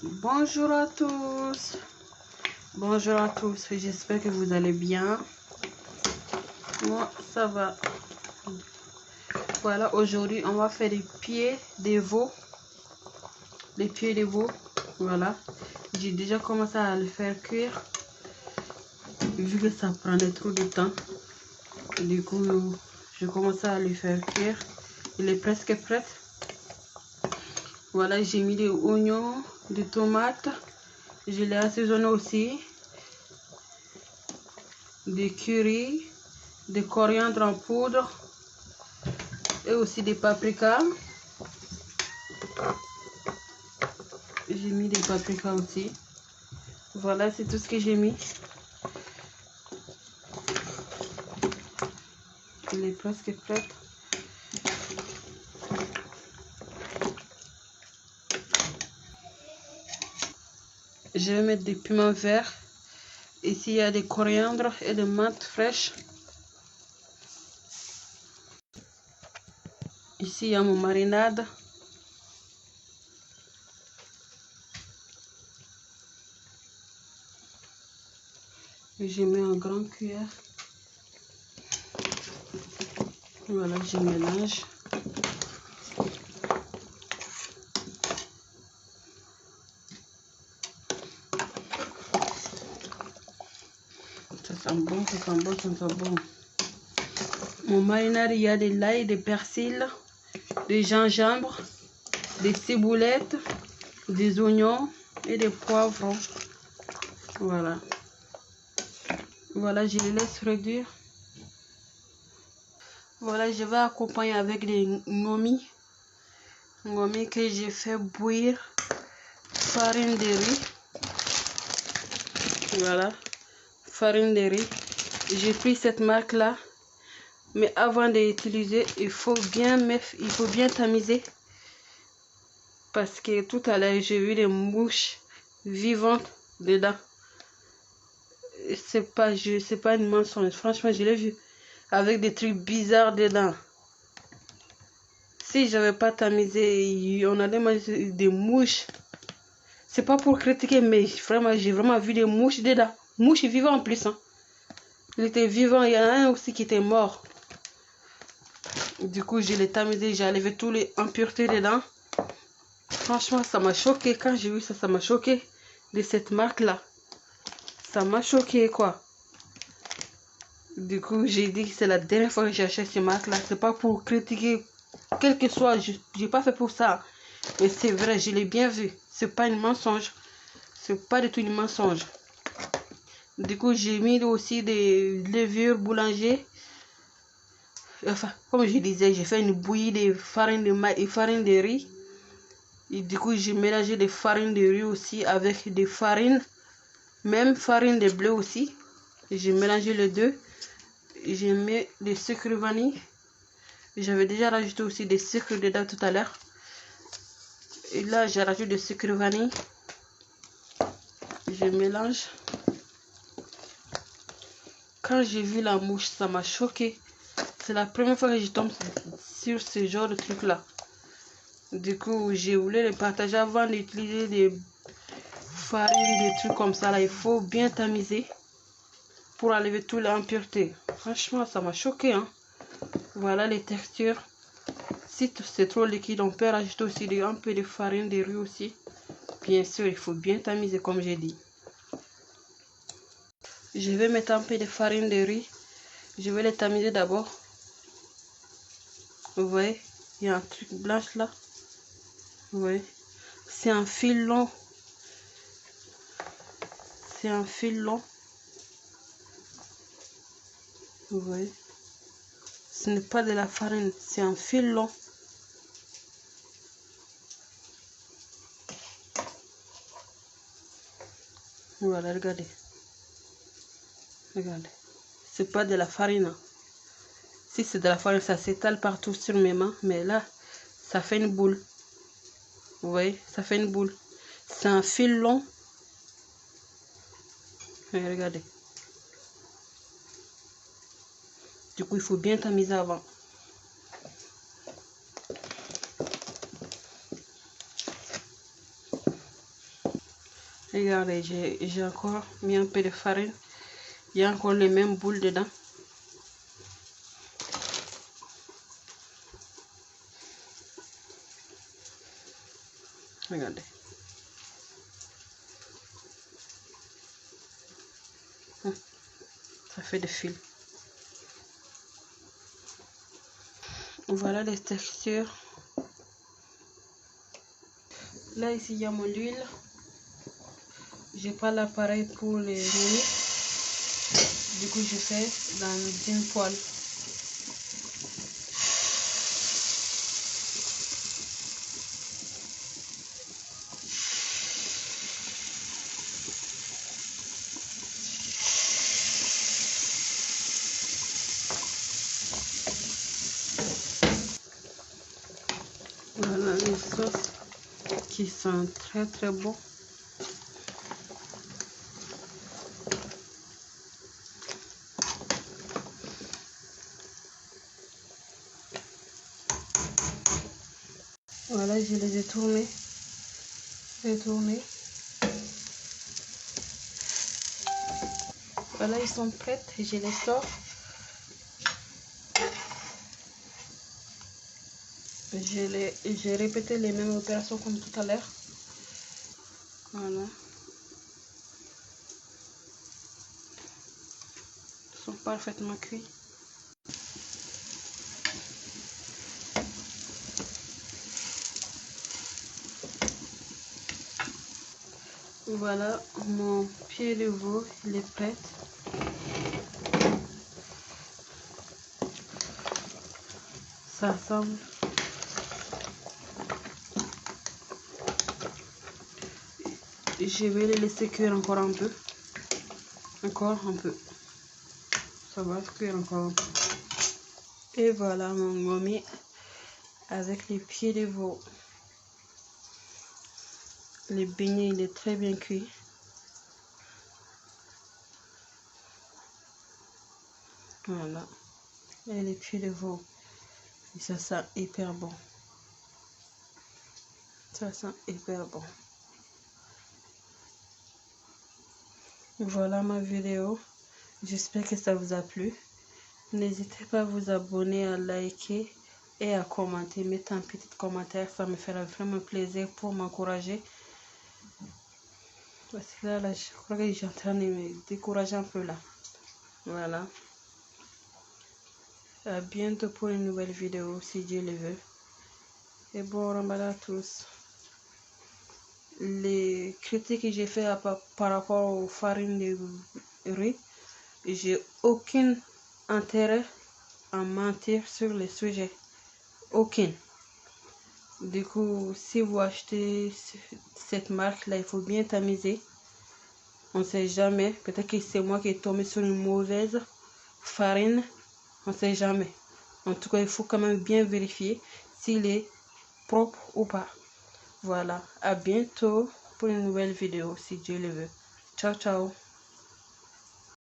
Bonjour à tous. Bonjour à tous. J'espère que vous allez bien. Moi, ça va. Voilà, aujourd'hui, on va faire des pieds de veau. Les pieds de veau. Voilà. J'ai déjà commencé à le faire cuire. Vu que ça prenait trop de temps. Du coup, je commence à le faire cuire. Il est presque prêt. Voilà, j'ai mis des oignons, des tomates. Je l'ai assaisonné aussi. Des curry, des coriandre en poudre et aussi des paprikas. J'ai mis des paprikas aussi. Voilà, c'est tout ce que j'ai mis. Il est presque prêt. Je vais mettre des piments verts. Ici, il y a des coriandres et des menthes fraîches. Ici, il y a mon marinade. Je mets en grande cuillère. Voilà, je mélange. Ça sent bon, ça sent bon, ça sent bon. Mon marinade, il y a de l'ail, des persils, des gingembre, des ciboulettes, des oignons et des poivrons. Voilà. Voilà, je les laisse réduire. Voilà, je vais accompagner avec des ngomi. Ngomi que j'ai fait bouillir. Farine de riz. Voilà. Farine de riz. J'ai pris cette marque là. Mais avant d'utiliser, il faut bien tamiser. Parce que tout à l'heure, j'ai vu des mouches vivantes dedans. C'est pas une mensonge. Franchement, je l'ai vu. Avec des trucs bizarres dedans. Si j'avais pas tamisé, on allait manger des mouches. C'est pas pour critiquer, mais vraiment, j'ai vraiment vu des mouches dedans. Mouches vivantes en plus. Hein. Il était vivant, il y en a un aussi qui était mort. Du coup, je l'ai tamisé, j'ai enlevé tous les impuretés dedans. Franchement, ça m'a choqué. Quand j'ai vu ça, ça m'a choqué. De cette marque-là. Ça m'a choqué, quoi. Du coup, j'ai dit que c'est la dernière fois que j'achète cette marque-là. C'est pas pour critiquer. Quel que soit, j'ai pas fait pour ça. Mais c'est vrai, je l'ai bien vu. C'est pas une mensonge. C'est pas du tout une mensonge. Du coup, j'ai mis aussi des levures boulanger. Enfin, comme je disais, j'ai fait une bouillie de farine de maïs et farine de riz. Et du coup, j'ai mélangé des farines de riz aussi avec des farines. Même farine de blé aussi. J'ai mélangé les deux. J'ai mis des sucres vanille. J'avais déjà rajouté aussi des sucres dedans tout à l'heure. Et là, j'ai rajouté des sucres vanille. Je mélange. Quand j'ai vu la mouche, ça m'a choqué. C'est la première fois que je tombe sur ce genre de truc là. Du coup, j'ai voulu les partager avant d'utiliser des farines, des trucs comme ça là. Il faut bien tamiser pour enlever toute l'impureté. Franchement, ça m'a choqué. Hein. Voilà les textures. Si c'est trop liquide, on peut rajouter aussi un peu de farine de riz aussi. Bien sûr, il faut bien tamiser comme j'ai dit. Je vais mettre un peu de farine de riz. Je vais les tamiser d'abord. Vous voyez, il y a un truc blanche là. Vous voyez, c'est un fil long. C'est un fil long. Vous voyez, ce n'est pas de la farine, c'est un fil long. Voilà, regardez. Regardez. C'est pas de la farine. Hein. Si c'est de la farine, ça s'étale partout sur mes mains. Mais là, ça fait une boule. Vous voyez, ça fait une boule. C'est un fil long. Et regardez. Du coup, il faut bien tamiser avant. Regardez, j'ai encore mis un peu de farine. Il y a encore les mêmes boules dedans. Regardez. Ça fait des fils. Voilà les textures. Là, ici, il y a mon huile. J'ai pas l'appareil pour les rouler. Du coup, je fais dans une poêle. Voilà les sauces qui sont très bons. Voilà, je les ai tournés. Voilà, ils sont prêts. Je les sors. J'ai répété les mêmes opérations comme tout à l'heure. Voilà. Ils sont parfaitement cuits. Voilà, mon pied de veau, il est prêt. Ça semble. Je vais les laisser cuire encore un peu. Ça va cuire encore un peu. Et voilà mon mommy avec les pieds de veau. Le beignet, il est très bien cuit. Voilà. Et les pieds de veau. Et ça sent hyper bon. Ça sent hyper bon. Voilà ma vidéo. J'espère que ça vous a plu. N'hésitez pas à vous abonner, à liker et à commenter. Mettez un petit commentaire. Ça me fera vraiment plaisir pour m'encourager. Parce que là, je crois que j'ai en train de me décourager un peu là. Voilà. À bientôt pour une nouvelle vidéo si Dieu le veut. Et bon ramadan à tous. Les critiques que j'ai fait par rapport aux farines de riz, j'ai aucun intérêt à mentir sur le sujet. Aucun. Du coup, si vous achetez cette marque-là, il faut bien tamiser. On ne sait jamais. Peut-être que c'est moi qui est tombé sur une mauvaise farine. On ne sait jamais. En tout cas, il faut quand même bien vérifier s'il est propre ou pas. Voilà. À bientôt pour une nouvelle vidéo si Dieu le veut. Ciao, ciao.